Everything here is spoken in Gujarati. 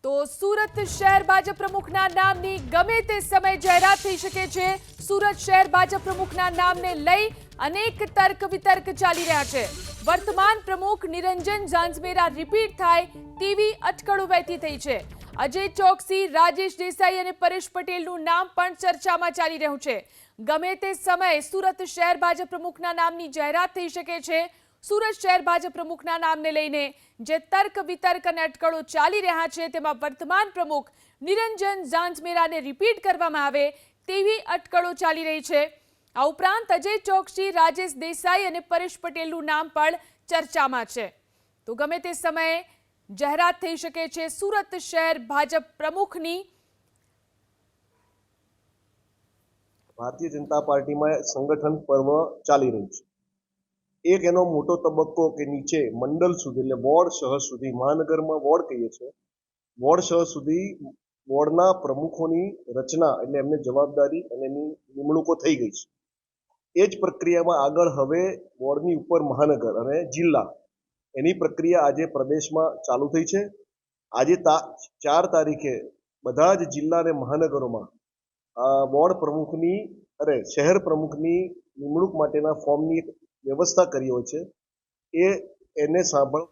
તો સુરત શહેર ભાજપ પ્રમુખના નામની ગમે તે સમય જાહેરાત થઈ શકે છે। સુરત શહેર ભાજપ પ્રમુખના નામને લઈ અનેક તર્ક વિતર્ક ચાલી રહ્યા છે। વર્તમાન પ્રમુખ નિરંજન ઝાંઝમેરા રિપીટ થાય તેવી અટકળો વહેતી થઈ છે। અજય ચોકસી, રાજેશ દેસાઈ અને પરેશ પટેલનું નામ પણ ચર્ચામાં ચાલી રહ્યું છે। ગમે તે સમયે સુરત શહેર ભાજપ પ્રમુખના નામની જાહેરાત થઈ શકે છે। સુરત શહેર ભાજપ પ્રમુખના નામને લઈને જે તર્ક વિતર્ક અને અટકળો ચાલી રહ્યા છે તેમાં વર્તમાન પ્રમુખ નિરંજન ઝાંઝમેરાને રિપીટ કરવામાં આવે તેવી અટકળો ચાલી રહી છે। આ ઉપરાંત અજય ચોકસી, રાજેશ દેસાઈ અને પરેશ પટેલનું નામ પણ ચર્ચામાં છે। તો ગમે તે સમયે જાહેરાત થઈ શકે છે સુરત શહેર ભાજપ પ્રમુખની। ભારતીય જનતા પાર્ટીમાં સંગઠન પર્વ ચાલી રહ્યું છે। એક એનો મોટો તબક્કો કે નીચે મંડળ સુધી એટલે વોર્ડ શહેર સુધી, મહાનગરમાં વોર્ડ કહીએ છીએ, વોર્ડ શહેર સુધી વોર્ડના પ્રમુખોની રચના એટલે એમને જવાબદારી અને એની નિમણૂકો થઈ ગઈ છે। એ જ પ્રક્રિયામાં આગળ હવે વોર્ડની ઉપર મહાનગર અને જિલ્લા એની પ્રક્રિયા આજે પ્રદેશમાં ચાલુ થઈ છે। આજે 4 તારીખે બધા જ જિલ્લા અને મહાનગરોમાં વોર્ડ પ્રમુખની શહેર પ્રમુખની નિમણૂક માટેના ફોર્મની એક વ્યવસ્થા કરી હોય છે। એને સાંભળ